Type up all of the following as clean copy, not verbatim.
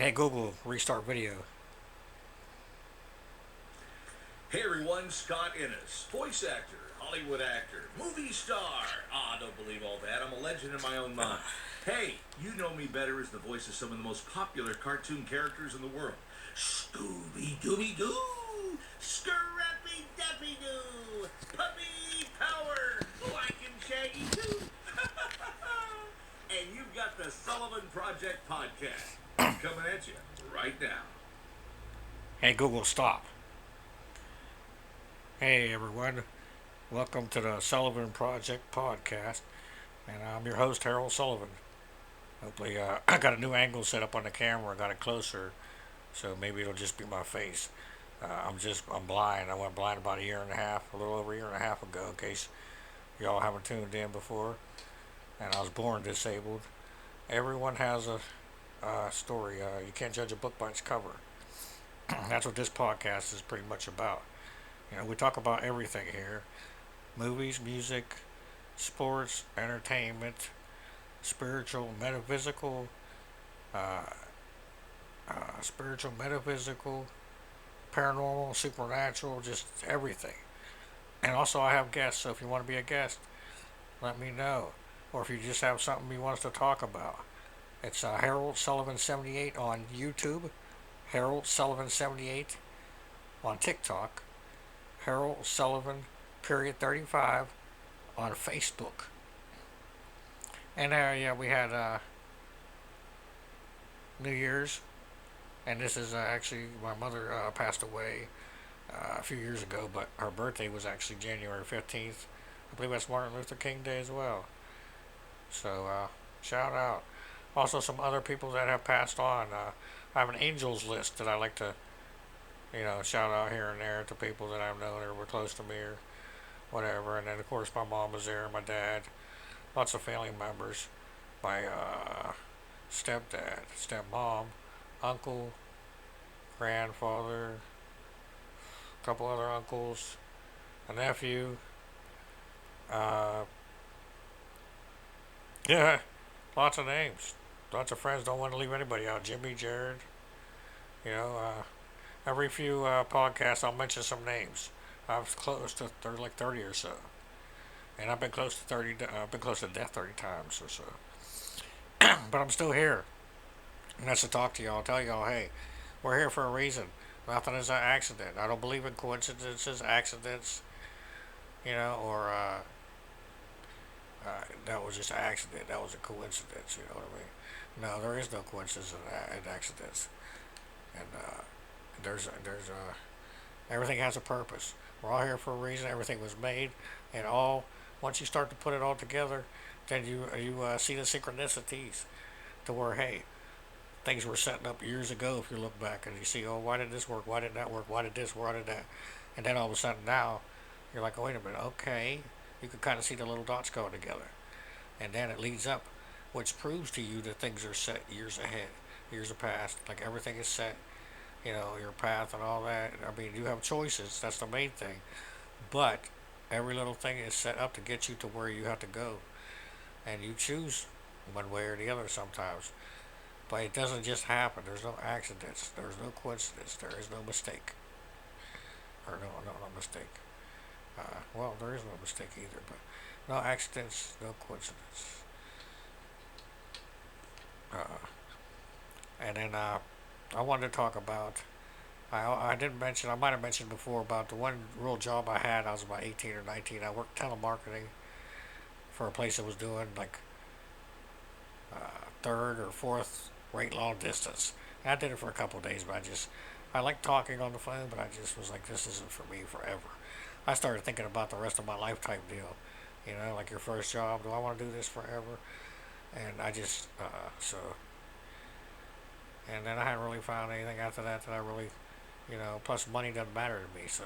Hey Google, restart video. Hey everyone, Scott Innes, voice actor, Hollywood actor, movie star. Don't believe all that. I'm a legend in my own mind. Hey, you know me better as the voice of some of the most popular cartoon characters in the world. Scooby Dooby Doo, Scrappy Dappy Doo, Puppy Power, Black and Shaggy Doo. And you've got the Sullivan Project podcast coming at you right now. Hey Google, stop. Hey everyone, welcome to the Sullivan Project podcast, and I'm your host Harold Sullivan. Hopefully, I got a new angle set up on the camera, got it closer, so maybe it'll just be my face. I'm blind. I went blind about a year and a half, a little over a year and a half ago, in case y'all haven't tuned in before. And I was born disabled. Everyone has a story. You can't judge a book by its cover. That's what this podcast is pretty much about. We talk about everything here: movies, music, sports, entertainment, spiritual, metaphysical, uh, paranormal, supernatural, just everything. And also, I have guests, so if you want to be a guest, let me know. Or if you just have something you want us to talk about, it's Harold Sullivan 78 on YouTube, Harold Sullivan 78 on TikTok, Harold Sullivan period 35 on Facebook. And yeah, we had New Year's, and this is actually my mother passed away a few years ago, but her birthday was actually January 15th. I believe that's Martin Luther King Day as well. So shout out. Also, some other people that have passed on. I have an angels list that I like to, shout out here and there to people that I've known or were close to me or whatever. And then, of course, my mom was there, my dad, lots of family members, my stepdad, stepmom, uncle, grandfather, a couple other uncles, a nephew. Uh, yeah, lots of names. Lots of friends. Don't want to leave anybody out. Jimmy, Jared. You know, every few podcasts I'll mention some names. I've close to like 30 or so, and I've been close to 30. I've been close to death 30 times or so. But I'm still here, and that's to talk to y'all. Tell y'all, hey, we're here for a reason. Nothing is an accident. I don't believe in coincidences, accidents, or that was just an accident. That was a coincidence. You know what I mean? No, there is no coincidence in accidents, and there's everything has a purpose. We're all here for a reason. Everything was made, and all once you start to put it all together, then you see the synchronicities to where hey, things were setting up years ago. If you look back and you see, oh, why did this work? Why did that work? Why did this? Why did that? And then all of a sudden now, you're like, oh, wait a minute, okay. You can kind of see the little dots going together, and then it leads up, which proves to you that things are set years ahead, years of past. Like everything is set, your path and all that. I mean, you have choices. That's the main thing, but every little thing is set up to get you to where you have to go, and you choose one way or the other sometimes. But it doesn't just happen. There's no accidents. There's no coincidence. There is no mistake. Or no mistake. Well, there is no mistake either. But no accidents, no coincidence. Uh, and then I wanted to talk about. I didn't mention. I might have mentioned before about the one real job I had. I was about 18 or 19. I worked telemarketing for a place that was doing like third or fourth rate long distance. And I did it for a couple of days, but I like talking on the phone, but I just was like, this isn't for me forever. I started thinking about the rest of my life type deal. Like your first job. Do I want to do this forever? And I just and then I hadn't really found anything after that I really, plus money doesn't matter to me. So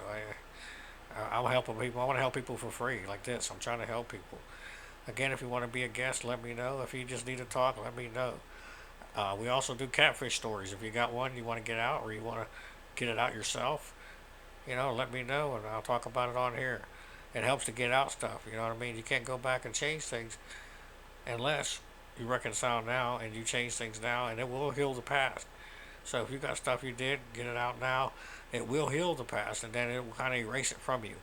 I'm helping people. I want to help people for free like this. I'm trying to help people. Again, if you want to be a guest, let me know. If you just need to talk, let me know. We also do catfish stories. If you got one you want to get out or you want to get it out yourself, let me know and I'll talk about it on here. It helps to get out stuff. You know what I mean? You can't go back and change things unless you reconcile now and you change things now, and it will heal the past. So if you got stuff you did, get it out now. It will heal the past, and then it will kind of erase it from you,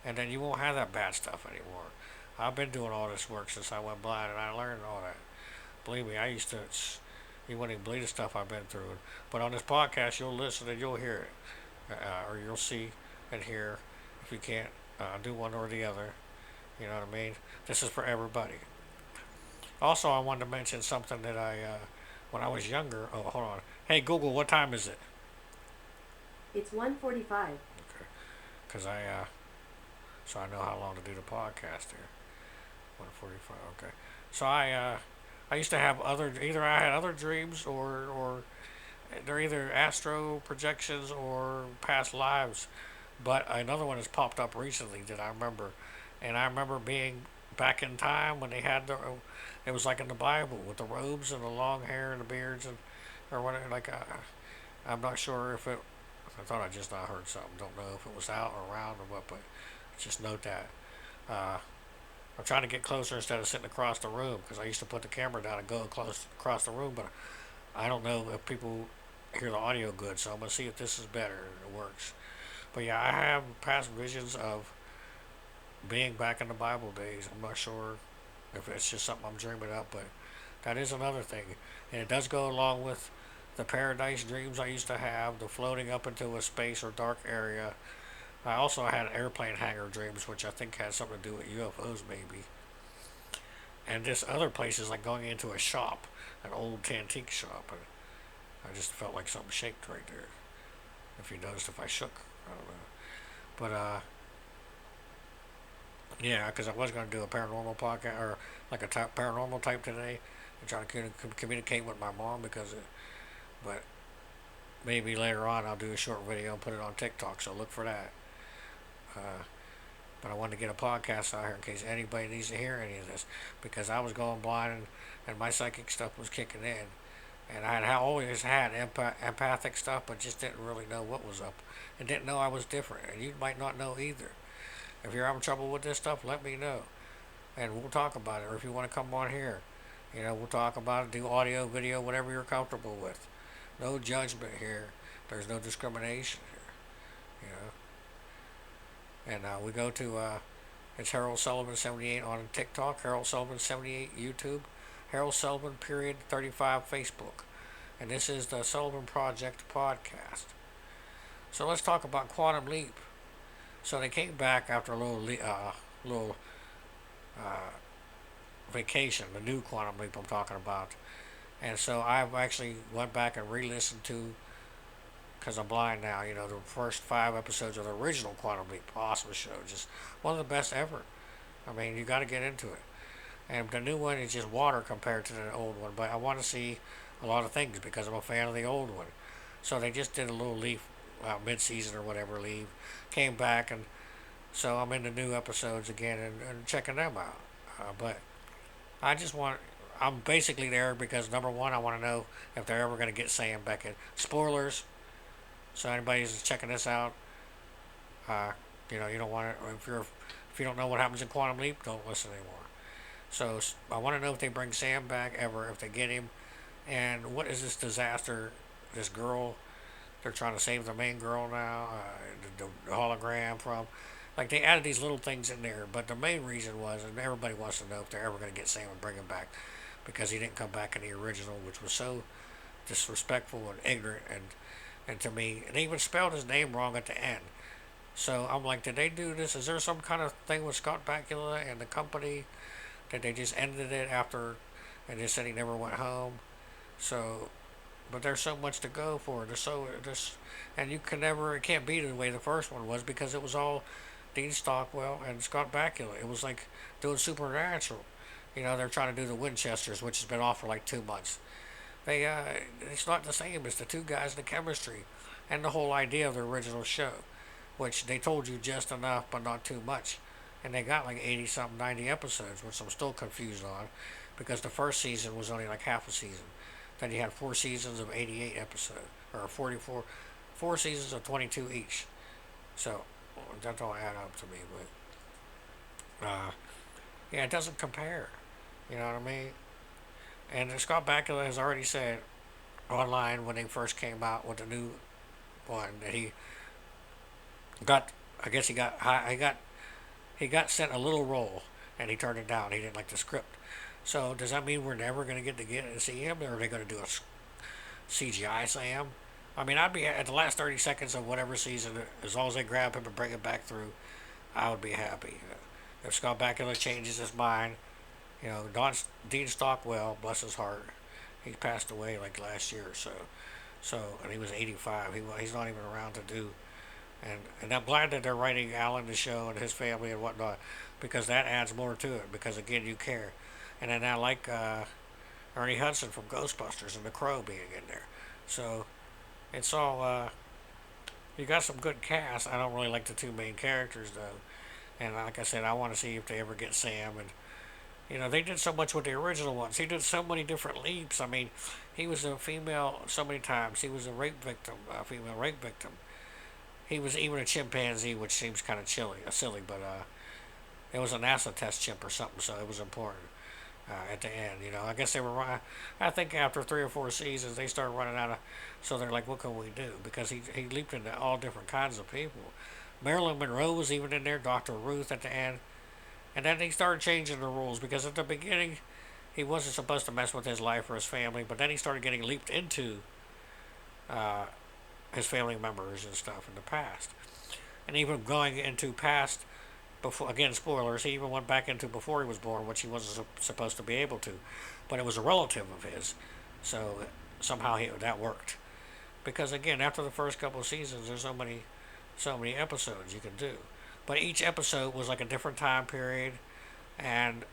and then you won't have that bad stuff anymore. I've been doing all this work since I went blind, and I learned all that. Believe me, I used to. You wouldn't even believe the stuff I've been through. But on this podcast, you'll listen and you'll hear it, or you'll see and hear. If you can't do one or the other, you know what I mean. This is for everybody. Also, I wanted to mention something that when I was younger. Oh, hold on. Hey Google, what time is it? It's 1:45. Okay, because so I know how long to do the podcast here. 1:45. Okay. So I used to have either I had other dreams or they're either astro projections or past lives. But another one has popped up recently that I remember, and I remember being back in time when they had it was like in the Bible with the robes and the long hair and the beards and or whatever. Like I'm not sure if it. I thought I just not heard something. Don't know if it was out or around or what, but just note that. Uh, I'm trying to get closer instead of sitting across the room because I used to put the camera down and go close across the room, but I don't know if people hear the audio good, so I'm gonna see if this is better and it works. But yeah, I have past visions of being back in the Bible days. I'm not sure if it's just something I'm dreaming up, but that is another thing, and it does go along with the paradise dreams I used to have, the floating up into a space or dark area. I also had airplane hangar dreams, which I think had something to do with UFOs, maybe. And this other place is like going into a shop, an old antique shop, and I just felt like something shaked right there. If you noticed, if I shook, I don't know. But yeah, because I was going to do a paranormal podcast or like a paranormal type today, and try to communicate with my mom but maybe later on I'll do a short video and put it on TikTok. So look for that. Uh, but I wanted to get a podcast out here in case anybody needs to hear any of this because I was going blind and my psychic stuff was kicking in. And I had always had empathic stuff, but just didn't really know what was up and didn't know I was different. And you might not know either. If you're having trouble with this stuff, let me know. And we'll talk about it. Or if you want to come on here, we'll talk about it, do audio, video, whatever you're comfortable with. No judgment here. There's no discrimination here, And we go to, it's Harold Sullivan 78 on TikTok, Harold Sullivan 78 YouTube, Harold Sullivan period 35 Facebook. And this is the Sullivan Project podcast. So let's talk about Quantum Leap. So they came back after a little uh, vacation, the new Quantum Leap I'm talking about. And so I've actually went back and re-listened to, because I'm blind now, the first 5 episodes of the original Quantum Leap. Awesome show. Just one of the best ever. I mean, you got to get into it. And the new one is just water compared to the old one. But I want to see a lot of things because I'm a fan of the old one. So they just did a little leaf mid-season or whatever leave. Came back, and so I'm in the new episodes again and checking them out. But I just want... I'm basically there because, number one, I want to know if they're ever going to get Sam Beckett. Spoilers. So anybody who's checking this out, you don't want to... If you don't know what happens in Quantum Leap, don't listen anymore. So I want to know if they bring Sam back ever, if they get him. And what is this disaster, this girl... They're trying to save the main girl now, the hologram from. Like, they added these little things in there, but the main reason was, and everybody wants to know if they're ever going to get Sam and bring him back, because he didn't come back in the original, which was so disrespectful and ignorant, and to me, they even spelled his name wrong at the end. So I'm like, did they do this? Is there some kind of thing with Scott Bakula and the company that they just ended it after, and just said he never went home? So... But there's so much to go for. And you can never. It can't be the way the first one was because it was all Dean Stockwell and Scott Bakula. It was like doing Supernatural. They're trying to do the Winchesters, which has been off for like 2 months. It's not the same as the two guys, the chemistry, and the whole idea of the original show, which they told you just enough but not too much, and they got like 80 something, 90 episodes, which I'm still confused on, because the first season was only like half a season. Then you had 4 seasons of 88 episodes, or 4 seasons of 22 each. So that don't add up to me, but yeah, it doesn't compare. You know what I mean? And Scott Bakula has already said online when they first came out with the new one that he got. I guess he got sent a little role and he turned it down. He didn't like the script. So does that mean we're never going to get and see him, or are they going to do a CGI Sam? I mean, I'd be at the last 30 seconds of whatever season, as long as they grab him and bring him back through, I would be happy. If Scott Bakula changes his mind, Dean Stockwell, bless his heart, he passed away like last year or so. So, and he was 85. He's not even around to do. And I'm glad that they're writing Alan the show and his family and whatnot, because that adds more to it. Because again, you care. And then I like Ernie Hudson from Ghostbusters and The Crow being in there. So it's all you got some good cast. I don't really like the two main characters though. And like I said, I want to see if they ever get Sam. And they did so much with the original ones. He did so many different leaps. I mean, he was a female so many times. He was a rape victim, a female rape victim. He was even a chimpanzee, which seems kind of silly, but it was a NASA test chimp or something, so it was important at the end. I guess they were. I think after 3 or 4 seasons, they started running out of. So they're like, what can we do? Because he leaped into all different kinds of people. Marilyn Monroe was even in there. Dr. Ruth at the end, and then they started changing the rules because at the beginning, he wasn't supposed to mess with his life or his family, but then he started getting leaped into. Uh, his family members and stuff in the past, and even going into past before, again, spoilers, he even went back into before he was born, which he wasn't supposed to be able to, but it was a relative of his, so somehow that worked, because again, after the first couple of seasons, there's so many episodes you can do, but each episode was like a different time period, and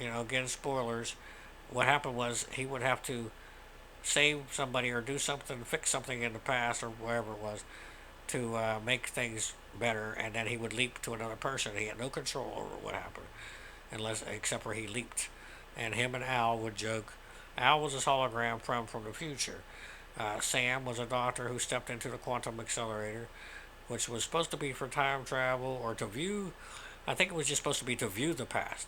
again, spoilers, what happened was he would have to save somebody or do something, fix something in the past or wherever it was to make things better, and then he would leap to another person. He had no control over what happened, except for he leaped. And him and Al would joke. Al was his hologram from the future. Sam was a doctor who stepped into the quantum accelerator, which was supposed to be for time travel or to view. I think it was just supposed to be to view the past.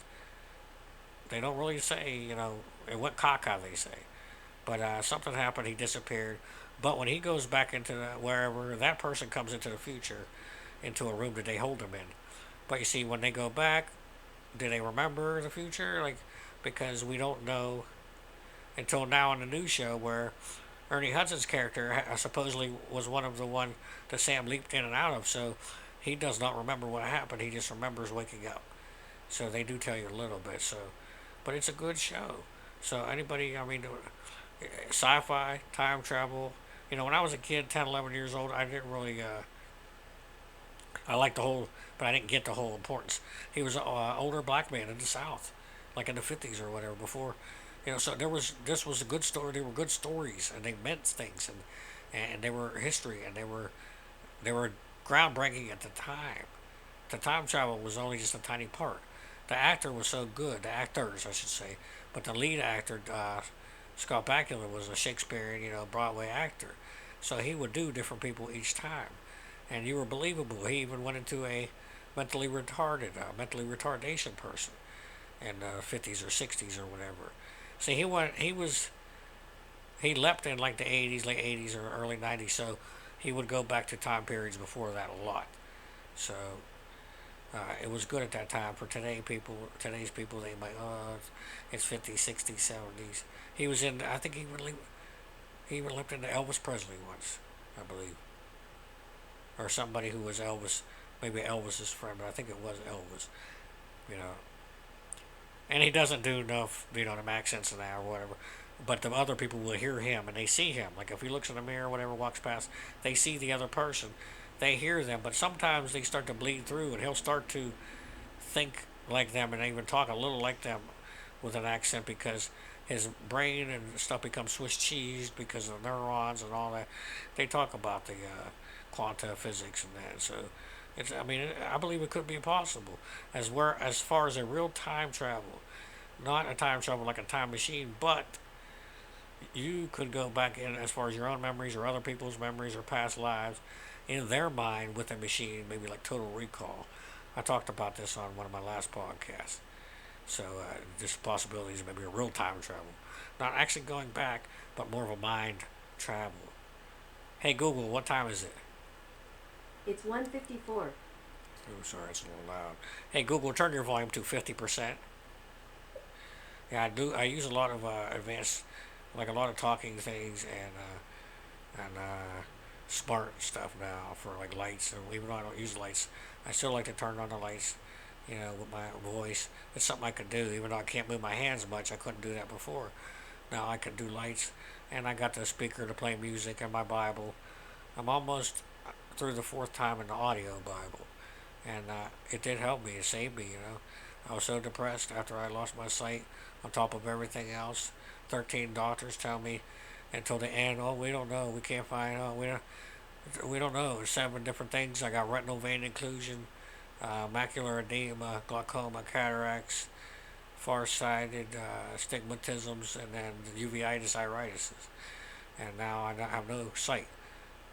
They don't really say, it went caca, they say. But something happened, he disappeared. But when he goes back into wherever, that person comes into the future, into a room that they hold him in. But you see, when they go back, do they remember the future? Because we don't know until now in the new show where Ernie Hudson's character supposedly was one of the one that Sam leaped in and out of. So he does not remember what happened. He just remembers waking up. So they do tell you a little bit. But it's a good show. So anybody, sci-fi, time travel. When I was a kid, 10, 11 years old, I didn't really, I liked but I didn't get the whole importance. He was an older black man in the South, like in the 50s or whatever, before, so this was a good story. They were good stories, and they meant things, and they were history, and they were groundbreaking at the time. The time travel was only just a tiny part. The actor was so good, the actors, I should say, but the lead actor, Scott Bakula, was a Shakespearean, Broadway actor. So he would do different people each time. And you were believable. He even went into a mentally retardation person in the 50s or 60s or whatever. See, he leapt in like the 80s, late 80s or early 90s, so he would go back to time periods before that a lot. So it was good at that time for today's people, they might, it's 50s, 60s, 70s. He was in, I think he even lived into Elvis Presley once, I believe. Or somebody who was Elvis, maybe Elvis's friend, but I think it was Elvis, you know. And he doesn't do enough, them accents now or whatever. But the other people will hear him and they see him. Like if he looks in the mirror or whatever, walks past, they see the other person. They hear them, but sometimes they start to bleed through and he'll start to think like them and even talk a little like them with an accent because his brain and stuff becomes Swiss cheese because of neurons and all that. They talk about the quanta physics and that. So I believe it could be possible as far as a real time travel, not a time travel like a time machine, but you could go back in as far as your own memories or other people's memories or past lives in their mind with a machine, maybe like Total Recall. I talked about this on one of my last podcasts. So just possibilities of maybe a real time travel. Not actually going back, but more of a mind travel. Hey Google, what time is it? It's 1:54. Oh, sorry, it's a little loud. Hey Google, turn your volume to 50%. Yeah, I do. I use a lot of advanced, like a lot of talking things and smart stuff now for like lights. And even though I don't use lights, I still like to turn on the lights. With my voice, it's something I could do. Even though I can't move my hands much, I couldn't do that before. Now I can do lights, and I got the speaker to play music and my Bible. I'm almost through the fourth time in the audio Bible, and it did help me. It saved me. I was so depressed after I lost my sight. On top of everything else, 13 doctors tell me until the end. Oh, we don't know. We can't find. Oh, we don't know. 7 different things. I got retinal vein occlusion, macular edema, glaucoma, cataracts, farsighted stigmatisms, and then uveitis, iritis, and now I have no sight.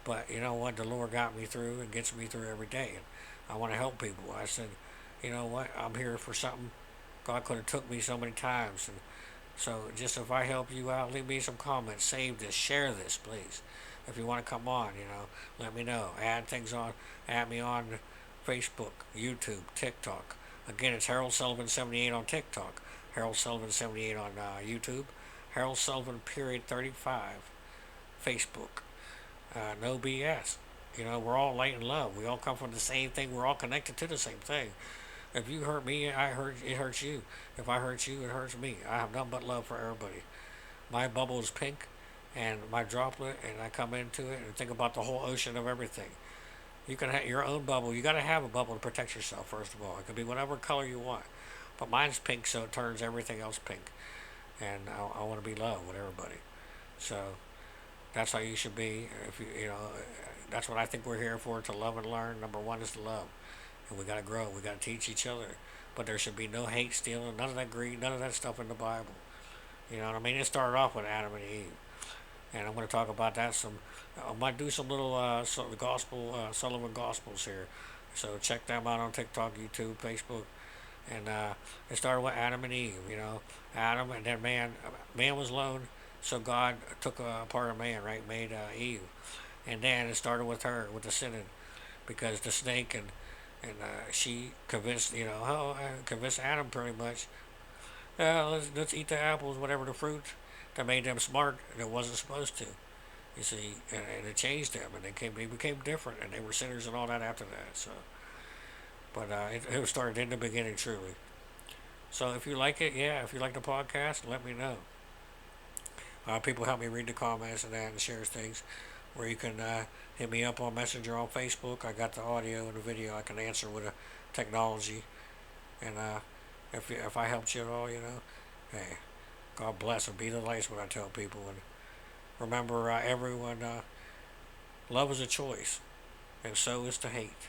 But you know what? The Lord got me through and gets me through every day. And I want to help people. I said, you know what? I'm here for something. God could have took me so many times. And so just if I help you out, leave me some comments. Save this. Share this, please. If you want to come on, let me know. Add things on. Add me on Facebook, YouTube, TikTok. Again, it's Harold Sullivan 78 on TikTok. Harold Sullivan 78 on YouTube. Harold Sullivan period 35 Facebook. No BS. We're all light and love. We all come from the same thing. We're all connected to the same thing. If you hurt me, it hurts you. If I hurt you, it hurts me. I have nothing but love for everybody. My bubble is pink, and my droplet, and I come into it and think about the whole ocean of everything. You can have your own bubble. You got to have a bubble to protect yourself. First of all, it can be whatever color you want, but mine's pink, so it turns everything else pink. And I want to be loved with everybody. So that's how you should be. If that's what I think we're here for, to love and learn. Number one is to love, and we got to grow. We got to teach each other. But there should be no hate, stealing, none of that greed, none of that stuff in the Bible. You know what I mean? It started off with Adam and Eve, and I'm going to talk about that some. I might do some little gospel Sullivan gospels here, so check them out on TikTok, YouTube, Facebook, and it started with Adam and Eve. Adam, and then man. Man was alone, so God took a part of man, right? Made Eve, and then it started with her, with the sinning, because the snake and she convinced convinced Adam pretty much. Let's eat the apples, whatever the fruit that made them smart, and it wasn't supposed to. You see, and it changed them, and they became different, and they were sinners and all that after that. So, but it started in the beginning, truly. So if you like it, yeah, if you like the podcast, let me know. People help me read the comments and that and share things. Where you can hit me up on Messenger on Facebook. I got the audio and the video. I can answer with a technology, and if I helped you at all, hey, God bless and be the light. What I tell people. And remember, everyone, love is a choice, and so is to hate.